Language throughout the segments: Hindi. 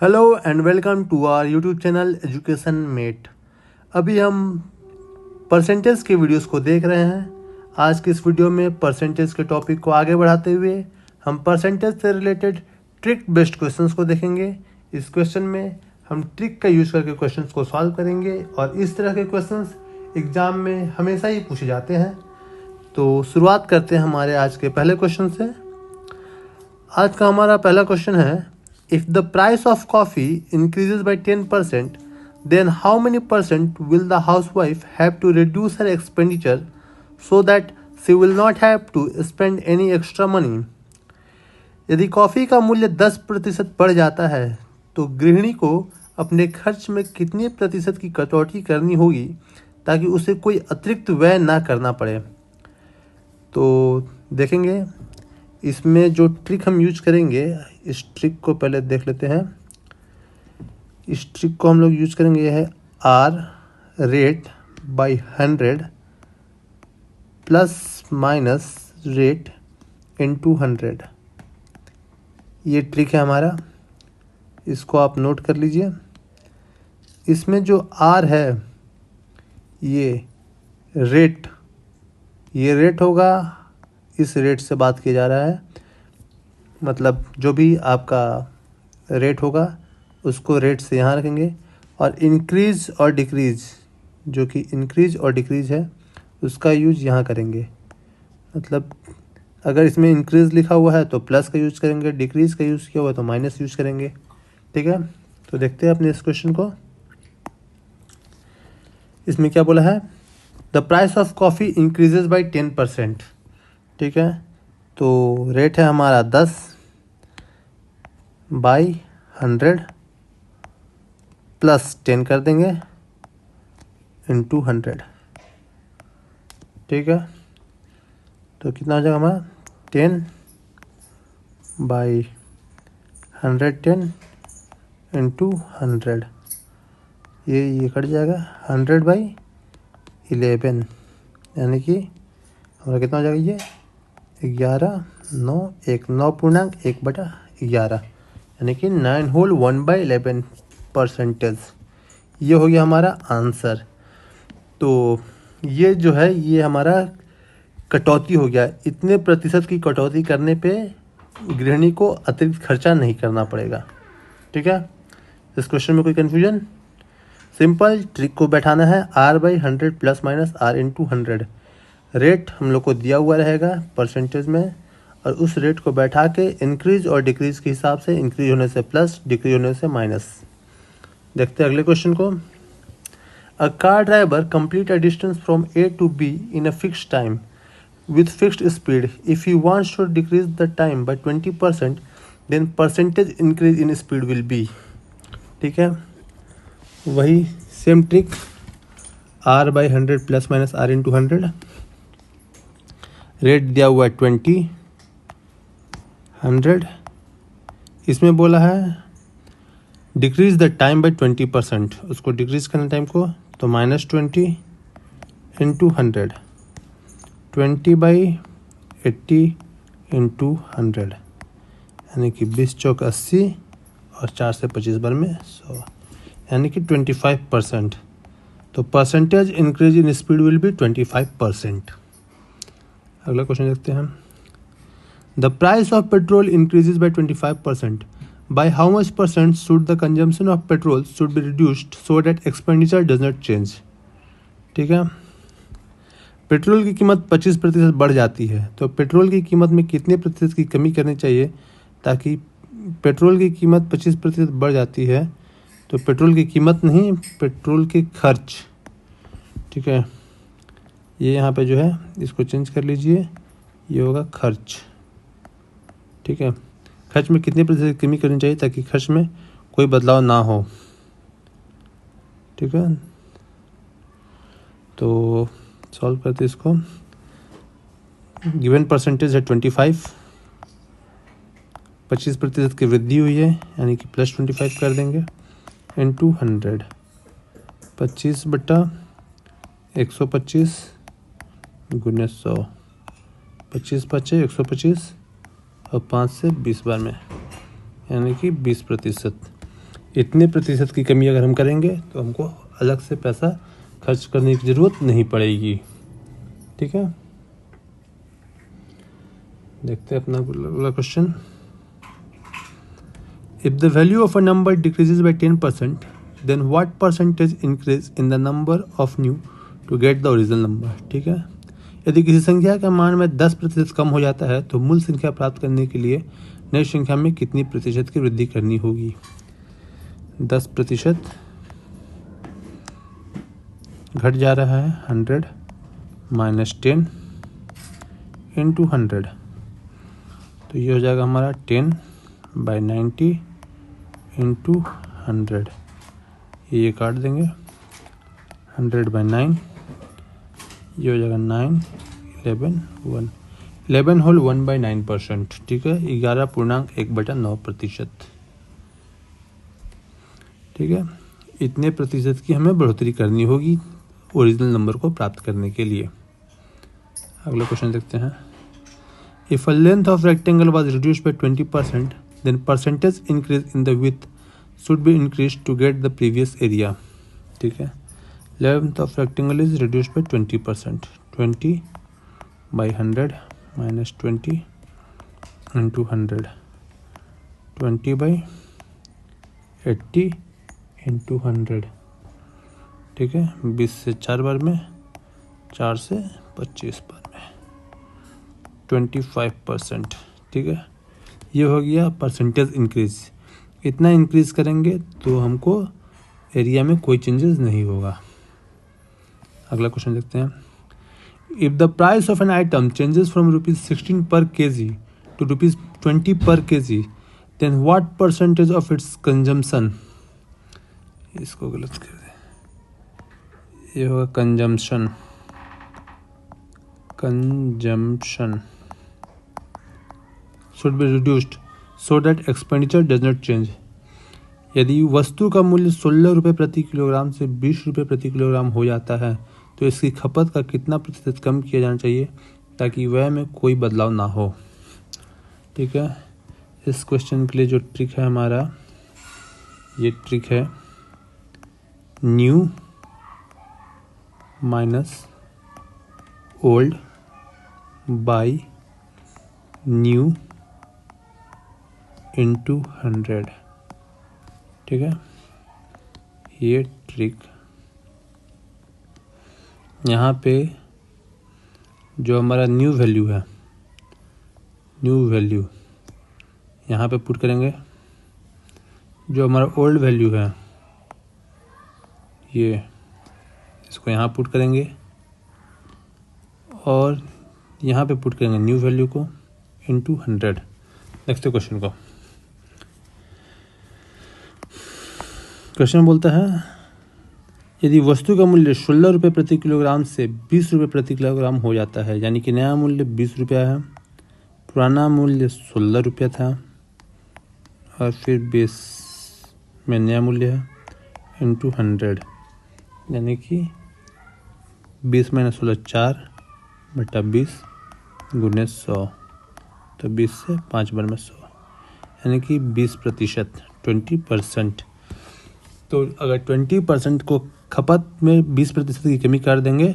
Hello and welcome to our YouTube channel Education Mate. अभी हम परसेंटेज के वीडियोस को देख रहे हैं। आज की इस वीडियो में परसेंटेज के टॉपिक को आगे बढ़ाते हुए हम परसेंटेज से रिलेटेड ट्रिक बेस्ड क्वेश्चंस को देखेंगे। इस क्वेश्चन में हम ट्रिक का यूज करके क्वेश्चंस को सॉल्व करेंगे और इस तरह के क्वेश्चंस एग्जाम में हमेशा ही पूछे जाते हैं। तो शुरुआत करते हैं हमारे आज के पहले क्वेश्चन से। आज का हमारा पहला क्वेश्चन है, if the price of coffee increases by 10%, then how many percent will the housewife have to reduce her expenditure so that she will not have to spend any extra money? यदि कॉफ़ी का मूल्य 10% बढ़ जाता है तो गृहिणी को अपने खर्च में कितने प्रतिशत की कटौती करनी होगी ताकि उसे कोई अतिरिक्त व्यय ना करना पड़े। तो देखेंगे इसमें जो ट्रिक हम यूज करेंगे, इस ट्रिक को पहले देख लेते हैं। इस ट्रिक को हम लोग यूज करेंगे, यह है R rate by 100 plus minus rate into 100। ये ट्रिक है हमारा, इसको आप नोट कर लीजिए। इसमें जो आर है ये रेट होगा, इस रेट से बात किया जा रहा है, मतलब जो भी आपका रेट होगा उसको रेट से यहाँ रखेंगे। और इंक्रीज और डिक्रीज, जो कि इंक्रीज और डिक्रीज है उसका यूज यहाँ करेंगे। मतलब अगर इसमें इंक्रीज लिखा हुआ है तो प्लस का यूज करेंगे, डिक्रीज का यूज़ किया हुआ है तो माइनस यूज करेंगे। ठीक है, तो देखते हैं अपने इस क्वेश्चन को। इसमें क्या बोला है, the price of coffee increases by 10%। ठीक है, तो रेट है हमारा 10 बाई 100 प्लस 10 कर देंगे इंटू 100। ठीक है, तो कितना हो जाएगा हमारा 10 बाई 110 इंटू 100। ये कट जाएगा 100 बाई 11, यानी कि हमारा कितना हो जाएगा, ये 9.1/11, यानी कि 9 होल 1/11%। ये हो गया हमारा आंसर। तो ये जो है ये हमारा कटौती हो गया। इतने प्रतिशत की कटौती करने पे गृहिणी को अतिरिक्त खर्चा नहीं करना पड़ेगा। ठीक है, इस क्वेश्चन में कोई कन्फ्यूजन? सिंपल ट्रिक को बैठाना है, R/100 plus minus R into 100। Rate हम लोग को दिया हुआ रहेगा परसेंटेज में, और उस रेट को बैठा के इंक्रीज और डिक्रीज के हिसाब से, इंक्रीज होने से प्लस, डिक्रीज होने से माइनस। देखते हैं अगले क्वेश्चन को। A car driver complete a distance from A to B in a fixed time with fixed speed. If he wants to decrease the time by 20%, then percentage increase in speed will be. ठीक है, वही same trick, R/100 plus minus R into 100। Rate दिया हुआ है 20, 100। इसमें बोला है डिक्रीज द टाइम बाई 20%, उसको डिक्रीज करना टाइम को, तो -20 इंटू 100, 20/80 इंटू 100, यानी कि 20 चौक 80 और 4 से 25 बार में 100, यानी कि 25%। तो percentage increase in speed will B 25%। अगला क्वेश्चन देखते हैं हम। The price of petrol increases by 25%। By how much percent should the consumption of petrol should be reduced so that expenditure does not change. ठीक है, पेट्रोल की कीमत 25% बढ़ जाती है, तो पेट्रोल की कीमत में कितने प्रतिशत की कमी करनी चाहिए ताकि पेट्रोल की कीमत 25% बढ़ जाती है, तो पेट्रोल की कीमत नहीं, पेट्रोल के खर्च। ठीक है, ये यहाँ पे जो है इसको चेंज कर लीजिए, ये होगा खर्च। ठीक है, खर्च में कितने प्रतिशत कमी करनी चाहिए ताकि खर्च में कोई बदलाव ना हो। ठीक है, तो सॉल्व करते इसको। गिवन परसेंटेज है 25% की वृद्धि हुई है, यानी कि प्लस 25 कर देंगे इंटू 100। 25/125 गुने 100, 25/5 125 और 5 से 20 बार में, यानी कि 20%। इतने प्रतिशत की कमी अगर हम करेंगे तो हमको अलग से पैसा खर्च करने की ज़रूरत नहीं पड़ेगी। ठीक है, देखते हैं अपना अगला question. If the value of a number decreases by 10%, then what percentage increase in the number of new to get the original number. ठीक है, यदि किसी संख्या का मान में 10% कम हो जाता है तो मूल संख्या प्राप्त करने के लिए नई संख्या में कितनी प्रतिशत की वृद्धि करनी होगी। 10% घट जा रहा है 100 माइनस 10 इंटू 100, तो ये हो जाएगा हमारा 10/90 इंटू 100। ये काट देंगे 100/9, ये हो जाएगा 9, 11, 1, 11 होल 1/9%। ठीक है, 11.1/9%। ठीक है, इतने प्रतिशत की हमें बढ़ोतरी करनी होगी ओरिजिनल नंबर को प्राप्त करने के लिए। अगला क्वेश्चन देखते हैं। If a length of rectangle was reduced by 20%, then percentage increase in the width should be increase to get the previous area. ठीक है, length of rectangle is reduced by 20%, 20/100 minus 20 into 100, 20/80 into 100। ठीक है, 20 से 4 बार में, 4 से 25 बार में, 25%। ठीक है, ये हो गया परसेंटेज इंक्रीज। इतना इंक्रीज करेंगे तो हमको एरिया में कोई चेंजेस नहीं होगा। अगला क्वेश्चन देखते हैं। If the price of an item changes from ₹16 per KG to ₹20 per KG, then what percentage of its consumption. इसको गलत कर दें, ये होगा consumption should be reduced so that expenditure does not change। यदि वस्तु का मूल्य 16 रुपये प्रति किलोग्राम से 20 रुपये प्रति किलोग्राम हो जाता है तो इसकी खपत का कितना प्रतिशत कम किया जाना चाहिए ताकि व्यय में कोई बदलाव ना हो। ठीक है, इस क्वेश्चन के लिए जो ट्रिक है हमारा, ये ट्रिक है new minus old by new into 100। ठीक है, ये ट्रिक यहाँ पे जो हमारा न्यू वैल्यू है, न्यू वैल्यू यहाँ पे पुट करेंगे, जो हमारा ओल्ड वैल्यू है ये इसको यहाँ पुट करेंगे और यहाँ पे पुट करेंगे न्यू वैल्यू को इंटू 100। नेक्स्ट क्वेश्चन को, क्वेश्चन बोलता है यदि वस्तु का मूल्य 16 रुपये प्रति किलोग्राम से 20 रुपये प्रति किलोग्राम हो जाता है, यानी कि नया मूल्य 20 रुपया है, पुराना मूल्य 16 रुपया था और फिर 20 में नया मूल्य है इंटू 100, यानी कि 20 - 16 4/20 गुने 100, तो 20 से 5 बार में 100, यानी कि 20%, 20%। तो अगर 20% को खपत में 20% की कमी कर देंगे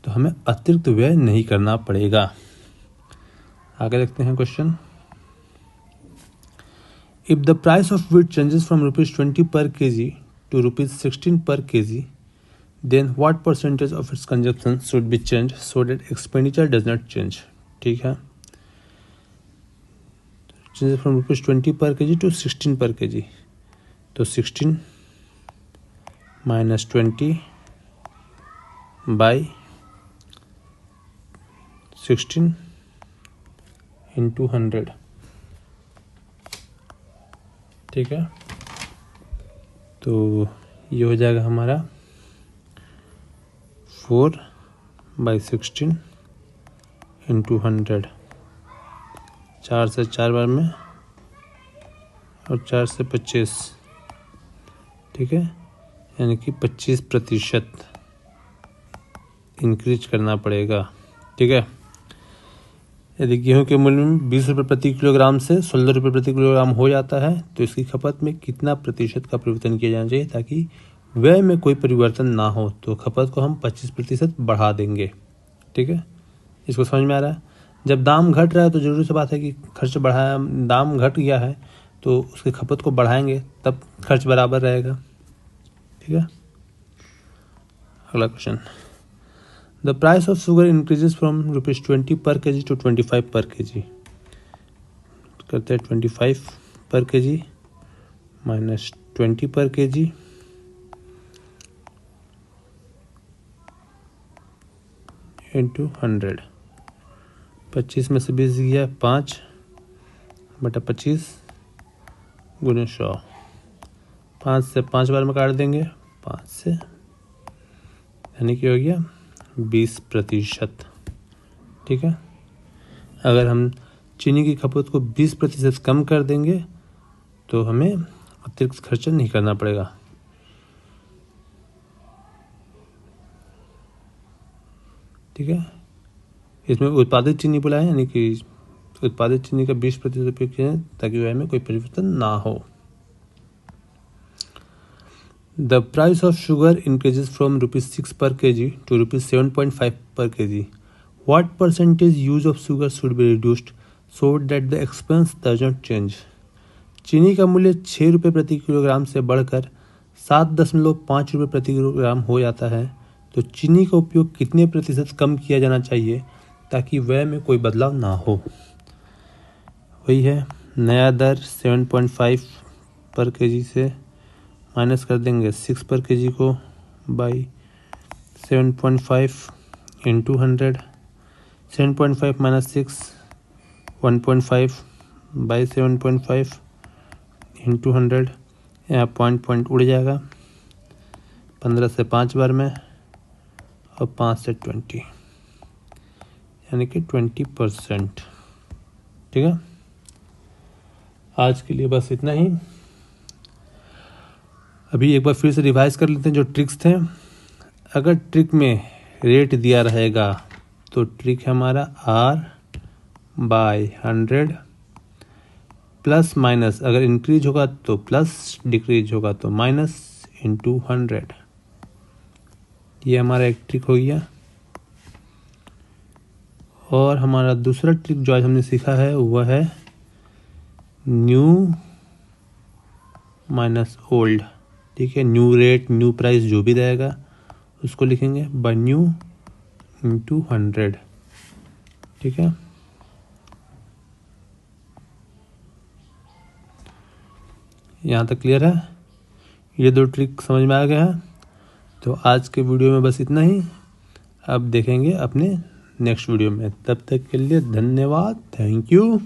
तो हमें अतिरिक्त व्यय नहीं करना पड़ेगा। आगे देखते हैं question. If the price of wheat changes from ₹20 per KG to ₹16 per KG, then what percentage of its consumption should be change so that expenditure does not change. ठीक है, changes from ₹20 per KG to 16 per KG, तो 16 माइनस 20 बाई 16 इंटू 100। ठीक है, तो ये हो जाएगा हमारा 4/16 इंटू 100, 4 से 4 बार में और 4 से 25। ठीक है, यानी कि 25% इंक्रीज करना पड़ेगा। ठीक है, यदि गेहूं के मूल्य में 20 रुपये प्रति किलोग्राम से 16 रुपये प्रति किलोग्राम हो जाता है तो इसकी खपत में कितना प्रतिशत का परिवर्तन किया जाना चाहिए ताकि व्यय में कोई परिवर्तन ना हो। तो खपत को हम 25% बढ़ा देंगे। ठीक है, इसको समझ में आ रहा है। जब दाम घट रहा है तो जरूरी सी बात है कि खर्च बढ़ाया, दाम घट गया है तो उसकी खपत को बढ़ाएंगे तब खर्च बराबर रहेगा। ठीक है, अगला question, the price of sugar increases from ₹20 पर kg to 25 पर kg। करते हैं 25 पर kg माइनस 20 पर kg इंटू 100। 25 में से 20 गया 5/25 गुने 100। 5 से 5 बार में काट देंगे, 5 से, यानी कि हो गया 20%। ठीक है, अगर हम चीनी की खपत को 20% कम कर देंगे तो हमें अतिरिक्त खर्चा नहीं करना पड़ेगा। ठीक है, इसमें उत्पादित चीनी बोला है, यानी कि उत्पादित चीनी का 20% उपयोग किया जाए ताकि व्यय में कोई परिवर्तन ना हो। The price of sugar increases from ₹6 पर kg to ₹7.5 पर kg। What percentage use of sugar should be reduced so that the expense does not change? चीनी का मूल्य 6 रुपये प्रति किलोग्राम से बढ़कर 7.5 रुपये प्रति किलोग्राम हो जाता है तो चीनी का उपयोग कितने प्रतिशत कम किया जाना चाहिए ताकि व्यय में कोई बदलाव ना हो। वही है, नया दर 7.5 पर kg से माइनस कर देंगे 6 पर kg को by 7.5 into 100। 7.5 minus 6 1.5 by 7.5 into 100। यहाँ पॉइंट उड़ जाएगा, 15 से 5 बार में और 5 से 20, यानी कि 20%। ठीक है, आज के लिए बस इतना ही। अभी एक बार फिर से रिवाइज कर लेते हैं जो ट्रिक्स थे। अगर ट्रिक में रेट दिया रहेगा तो ट्रिक है हमारा R/100, प्लस माइनस, अगर इंक्रीज होगा तो प्लस, डिक्रीज होगा तो माइनस इंटू 100। ये हमारा एक ट्रिक हो गया। और हमारा दूसरा ट्रिक जो आज हमने सीखा है वह है न्यू माइनस ओल्ड। ठीक है, न्यू रेट, न्यू प्राइस जो भी रहेगा उसको लिखेंगे बाय न्यू इंटू 100। ठीक है, यहाँ तक क्लियर है? ये दो ट्रिक समझ में आ गया है। तो आज के वीडियो में बस इतना ही। अब देखेंगे अपने नेक्स्ट वीडियो में। तब तक के लिए धन्यवाद, थैंक यू।